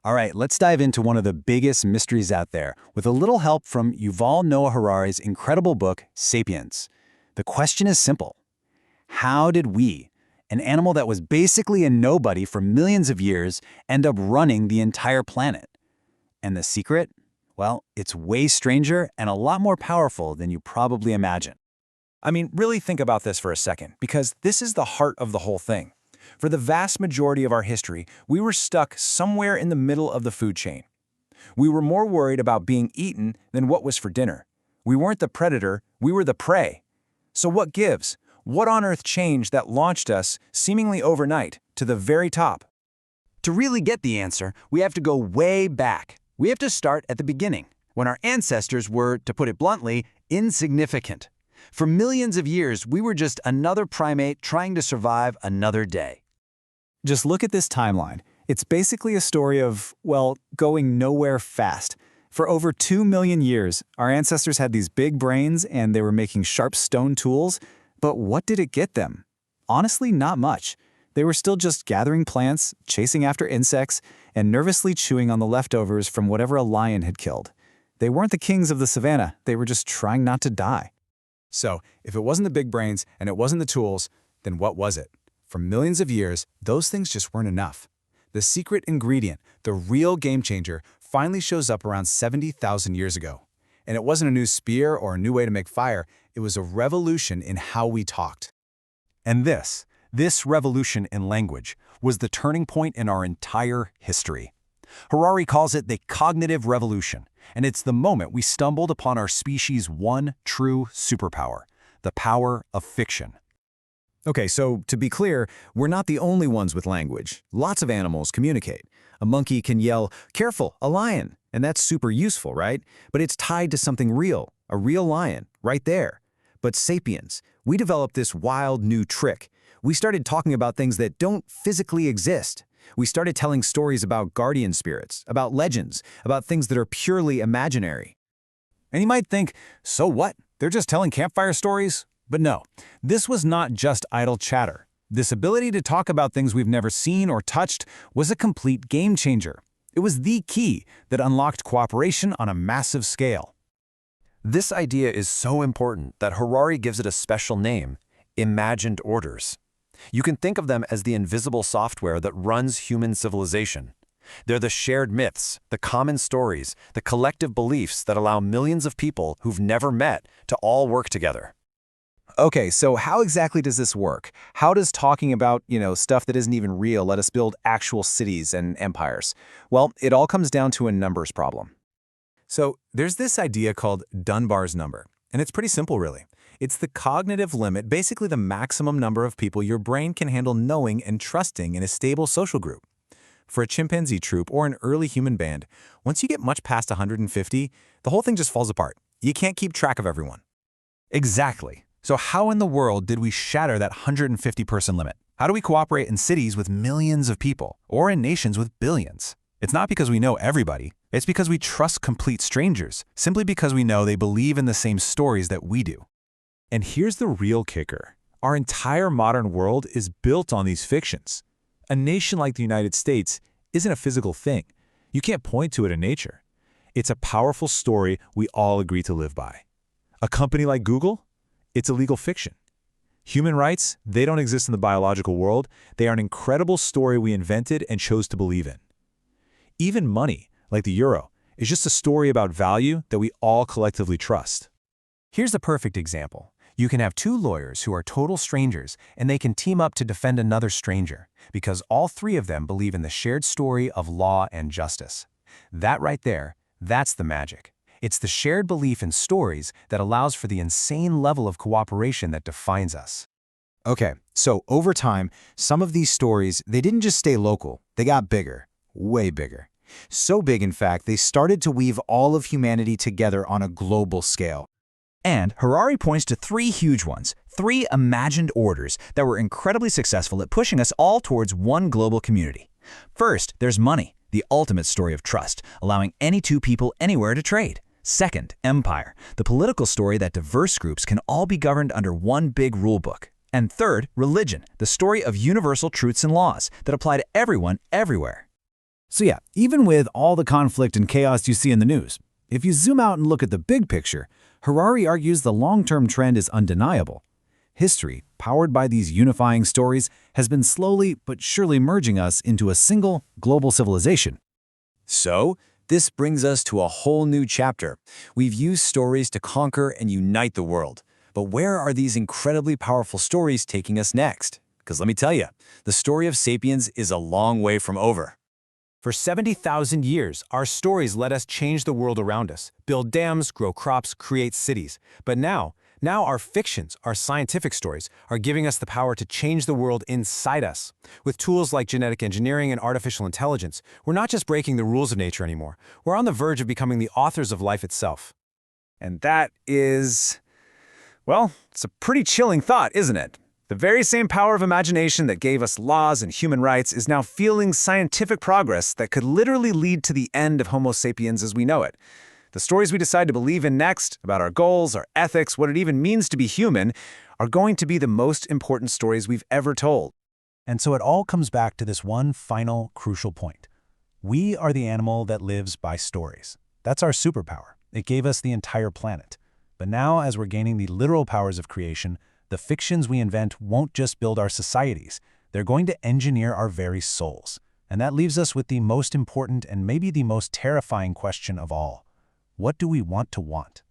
All right, let's dive into one of the biggest mysteries out there with a little help from Yuval Noah Harari's incredible book, Sapiens. The question is simple. How did we, an animal that was basically a nobody for millions of years, end up running the entire planet? And the secret? Well, it's way stranger and a lot more powerful than you probably imagine. I mean, really think about this for a second, because this is the heart of the whole thing. For the vast majority of our history, we were stuck somewhere in the middle of the food chain. We were more worried about being eaten than what was for dinner. We weren't the predator, we were the prey. So what gives? What on earth changed that launched us, seemingly overnight, to the very top? To really get the answer, we have to go way back. We have to start at the beginning, when our ancestors were, to put it bluntly, insignificant. For millions of years, we were just another primate trying to survive another day. Just look at this timeline. It's basically a story of, well, going nowhere fast. For over 2 million years, our ancestors had these big brains and they were making sharp stone tools. But what did it get them? Honestly, not much. They were still just gathering plants, chasing after insects, and nervously chewing on the leftovers from whatever a lion had killed. They weren't the kings of the savannah. They were just trying not to die. So, if it wasn't the big brains and it wasn't the tools, then what was it? For millions of years, those things just weren't enough. The secret ingredient, the real game changer, finally shows up around 70,000 years ago. And it wasn't a new spear or a new way to make fire, it was a revolution in how we talked. And this revolution in language was the turning point in our entire history. Harari calls it the cognitive revolution, and it's the moment we stumbled upon our species' one true superpower, the power of fiction. Okay, so to be clear, we're not the only ones with language. Lots of animals communicate. A monkey can yell, "Careful, a lion!" And that's super useful, right? But it's tied to something real, a real lion, right there. But Sapiens, we developed this wild new trick. We started talking about things that don't physically exist. We started telling stories about guardian spirits, about legends, about things that are purely imaginary. And you might think, so what? They're just telling campfire stories? But no, this was not just idle chatter. This ability to talk about things we've never seen or touched was a complete game changer. It was the key that unlocked cooperation on a massive scale. This idea is so important that Harari gives it a special name, imagined orders. You can think of them as the invisible software that runs human civilization. They're the shared myths, the common stories, the collective beliefs that allow millions of people who've never met to all work together. Okay, so how exactly does this work? How does talking about, stuff that isn't even real let us build actual cities and empires? Well, it all comes down to a numbers problem. So there's this idea called Dunbar's number, and it's pretty simple really. It's the cognitive limit, basically the maximum number of people your brain can handle knowing and trusting in a stable social group. For a chimpanzee troop or an early human band, once you get much past 150, the whole thing just falls apart. You can't keep track of everyone. Exactly. So how in the world did we shatter that 150-person limit? How do we cooperate in cities with millions of people or in nations with billions? It's not because we know everybody. It's because we trust complete strangers, simply because we know they believe in the same stories that we do. And here's the real kicker. Our entire modern world is built on these fictions. A nation like the United States isn't a physical thing. You can't point to it in nature. It's a powerful story we all agree to live by. A company like Google? It's a legal fiction. Human rights, they don't exist in the biological world. They are an incredible story we invented and chose to believe in. Even money, like the euro, is just a story about value that we all collectively trust. Here's a perfect example. You can have two lawyers who are total strangers, and they can team up to defend another stranger, because all three of them believe in the shared story of law and justice. That right there, that's the magic. It's the shared belief in stories that allows for the insane level of cooperation that defines us. Okay, so over time, some of these stories, they didn't just stay local. They got bigger, way bigger. So big, in fact, they started to weave all of humanity together on a global scale. And Harari points to 3 huge ones, 3 imagined orders that were incredibly successful at pushing us all towards one global community. First, there's money, the ultimate story of trust, allowing any two people anywhere to trade. Second, empire, the political story that diverse groups can all be governed under one big rulebook. And third, religion, the story of universal truths and laws that apply to everyone, everywhere. So yeah, even with all the conflict and chaos you see in the news, if you zoom out and look at the big picture, Harari argues the long-term trend is undeniable. History, powered by these unifying stories, has been slowly but surely merging us into a single global civilization. So, this brings us to a whole new chapter. We've used stories to conquer and unite the world. But where are these incredibly powerful stories taking us next? Because let me tell you, the story of Sapiens is a long way from over. For 70,000 years, our stories let us change the world around us, build dams, grow crops, create cities. But now our fictions, our scientific stories, are giving us the power to change the world inside us. With tools like genetic engineering and artificial intelligence, we're not just breaking the rules of nature anymore. We're on the verge of becoming the authors of life itself. And that is, well, it's a pretty chilling thought, isn't it? The very same power of imagination that gave us laws and human rights is now fueling scientific progress that could literally lead to the end of Homo sapiens as we know it. The stories we decide to believe in next, about our goals, our ethics, what it even means to be human, are going to be the most important stories we've ever told. And so it all comes back to this one final, crucial point. We are the animal that lives by stories. That's our superpower. It gave us the entire planet. But now, as we're gaining the literal powers of creation, the fictions we invent won't just build our societies. They're going to engineer our very souls. And that leaves us with the most important and maybe the most terrifying question of all. What do we want to want?